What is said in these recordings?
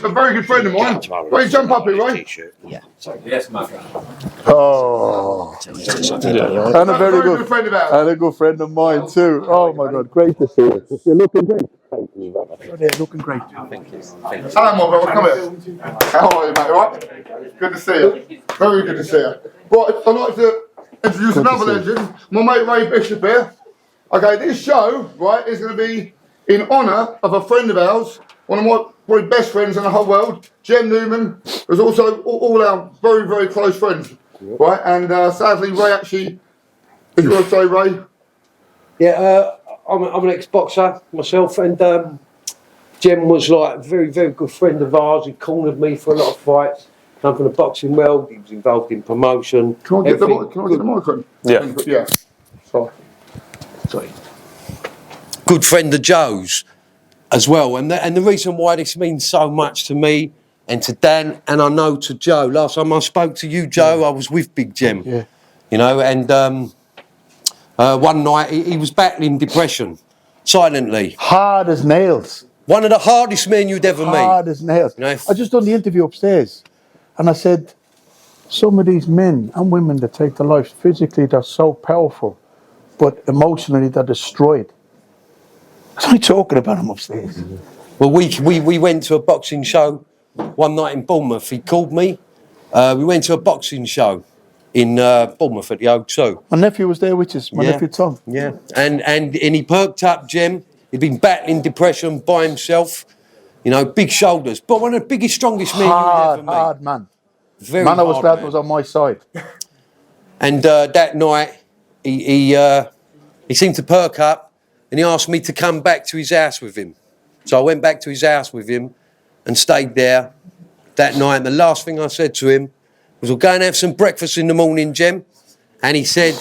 a very good friend of mine. Ray, jump up here, Ray. Yeah. Yes, my friend. Oh, and a very good friend of ours. And a good friend of mine too. Oh my God, great to see you. You're looking great. Thank you, brother. You're looking great. Thank you. Hello, my brother. Come here. How are you, mate? All right? Good to see you. Very good to see you. Right, I'd like to introduce another legend, my mate Ray Bishop here. Okay, this show, right, is going to be in honour of a friend of ours, one of my probably best friends in the whole world, Jem Newman, who's also all our very, very close friends, right? And sadly, Ray actually, if you want to say, Ray? Yeah, I'm an ex-boxer myself, and Jem was like a very, very good friend of ours. He cornered me for a lot of fights. Come from the boxing world. He was involved in promotion. Can I get the microphone? Yeah. Yeah. Sorry. Good friend of Joe's as well, and the reason why this means so much to me and to Dan, and I know to Joe. Last time I spoke to you, Joe, I was with Big Jem. Yeah. You know, and one night he was battling depression, silently. Hard as nails. One of the hardest men you'd ever meet. Hard as nails. You know, I just done the interview upstairs, and I said, some of these men and women that take their lives, physically they're so powerful, but emotionally they're destroyed. So I'm talking about them upstairs. Well, we went to a boxing show one night in Bournemouth. He called me. We went to a boxing show in Bournemouth at the O2. My nephew was there with us, my nephew Tom. Yeah, and he perked up, Jem. He'd been battling depression by himself. You know, big shoulders, but one of the biggest, strongest men you'd ever meet. Hard man. Very Man, I was hard glad man. was on my side. And that night, he seemed to perk up, and he asked me to come back to his house with him. So I went back to his house with him and stayed there that night. And the last thing I said to him was, we'll go and have some breakfast in the morning, Jem. And he said,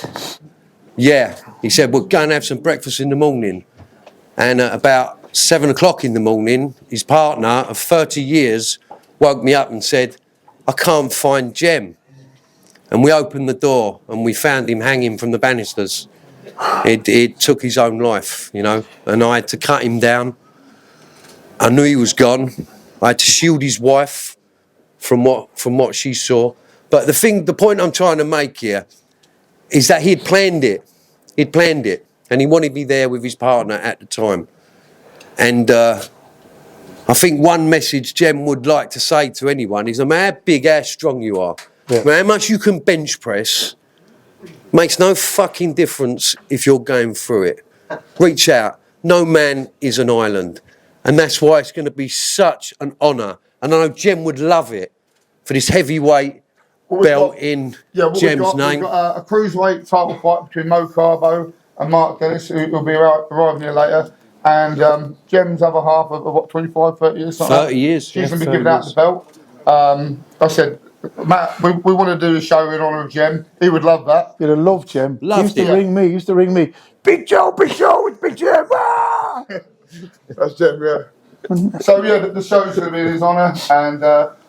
yeah. He said, we'll go and have some breakfast in the morning. And at about 7 o'clock in the morning, his partner of 30 years woke me up and said, I can't find Jem. And we opened the door and we found him hanging from the banisters. It took his own life, you know, and I had to cut him down. I knew he was gone. I had to shield his wife from what she saw. But the point I'm trying to make here is that he'd planned it. He'd planned it, and he wanted me there with his partner at the time. And I think one message Jem would like to say to anyone is, no matter how big, how strong you are, no matter how much you can bench press, makes no fucking difference if you're going through it. Reach out. No man is an island. And that's why it's going to be such an honour. And I know Jem would love it for this heavyweight belt in Jem's name. We've got a cruiserweight title fight between Mo Carbo and Mark Dennis, who will be arriving here later. And Jem's other half of what, 25, 30 years? 30 years. She's going to be giving out the belt. I said, Matt, we want to do a show in honour of Jem. He would love that. He'd have loved Jem. He used to ring me. Big Joe, it's Big Jem. Ah! That's Jem, yeah. So yeah, the show's going to be in his honour, and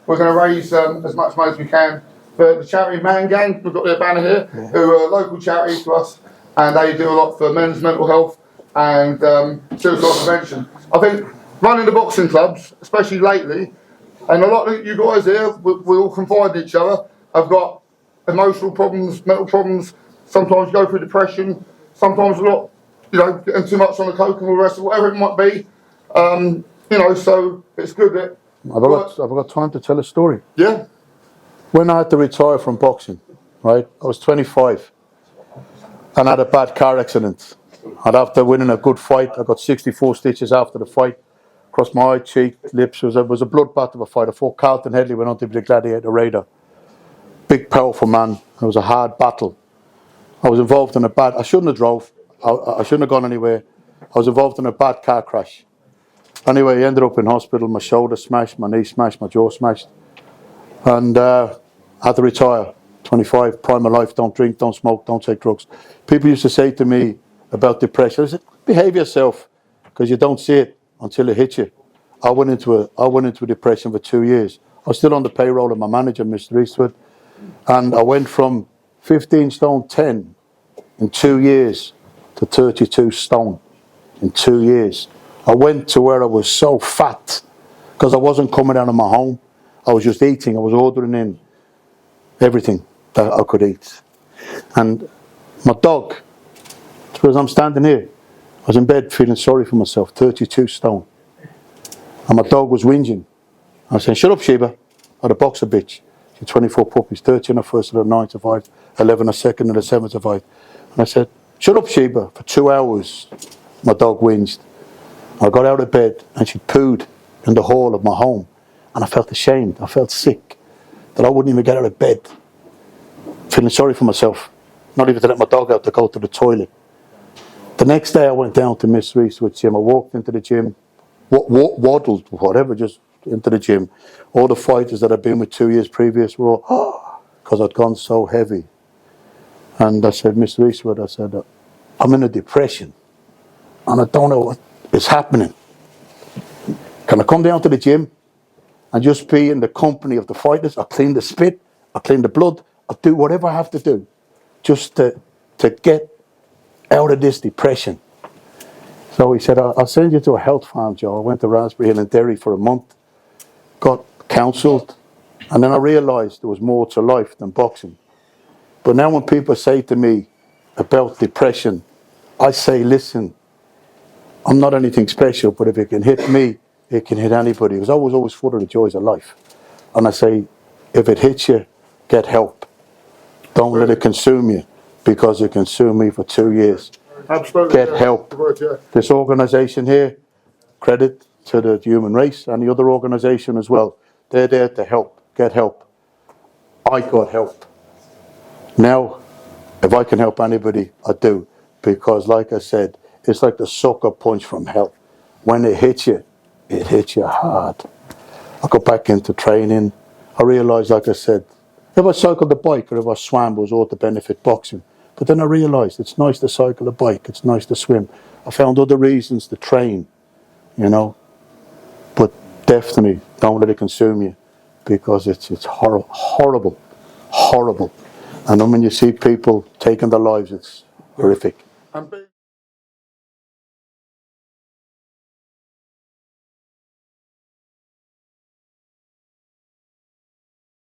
we're going to raise as much money as we can for the charity Man Gang. We've got their banner here, who are local charities to us, and they do a lot for men's mental health and suicide prevention. I think running the boxing clubs, especially lately, and a lot of you guys here, we all confide in each other, have got emotional problems, mental problems, sometimes go through depression, sometimes a lot, you know, getting too much on the coke and all the rest of whatever it might be. You know, so it's good that... I've got time to tell a story. Yeah. When I had to retire from boxing, right, I was 25 and I had a bad car accident. And after winning a good fight, I got 64 stitches after the fight. Across my eye, cheek, lips. It was a bloodbath of a fight. I fought Carlton Headley, went on to be the Gladiator Raider. Big, powerful man. It was a hard battle. I was involved in I shouldn't have drove. I shouldn't have gone anywhere. I was involved in a bad car crash. Anyway, I ended up in hospital. My shoulder smashed, my knee smashed, my jaw smashed. And I had to retire. 25, prime of life, don't drink, don't smoke, don't take drugs. People used to say to me about depression, I said, behave yourself, because you don't see it until it hits you. I went into a depression for 2 years. I was still on the payroll of my manager, Mr. Eastwood, and I went from 15 stone 10 in 2 years to 32 stone in 2 years. I went to where I was so fat because I wasn't coming out of my home. I was just eating. I was ordering in everything that I could eat. And my dog, as I'm standing here, I was in bed feeling sorry for myself, 32 stone. And my dog was whinging. I was saying, shut up, Sheba. I had a boxer bitch. She had 24 puppies, 13 her first, and a 9 survived, 11 her second, and a 7 survived. And I said, shut up, Sheba. For 2 hours, my dog whinged. I got out of bed and she pooed in the hall of my home. And I felt ashamed. I felt sick that I wouldn't even get out of bed. Feeling sorry for myself. Not even to let my dog out to go to the toilet. The next day I went down to Miss Reesewood's gym. I walked into the gym, waddled, whatever, just into the gym. All the fighters that I'd been with 2 years previous were all, because I'd gone so heavy. And I said, Miss Reesewood, I said, I'm in a depression. And I don't know what is happening. Can I come down to the gym and just be in the company of the fighters? I'll clean the spit, I'll clean the blood, I'll do whatever I have to do just to get out of this depression. So he said, I'll send you to a health farm, Joe. I went to Raspberry Hill in Derry for a month, got counselled, and then I realised there was more to life than boxing. But now when people say to me about depression, I say, listen, I'm not anything special, but if it can hit me, it can hit anybody. Because I was always full of the joys of life. And I say, if it hits you, get help. Don't let it consume you, because it consumed me for 2 years. Absolutely. Get help. This organisation here, credit to the human race and the other organisation as well. They're there to help. Get help. I got help. Now, if I can help anybody, I do. Because like I said, it's like the sucker punch from hell. When it hits you hard. I got back into training. I realised, like I said, if I cycled the bike or if I swam, it was all to benefit boxing. But then I realised it's nice to cycle a bike, it's nice to swim. I found other reasons to train, you know. But definitely don't let it consume you, because it's horrible. And then when you see people taking their lives, it's horrific.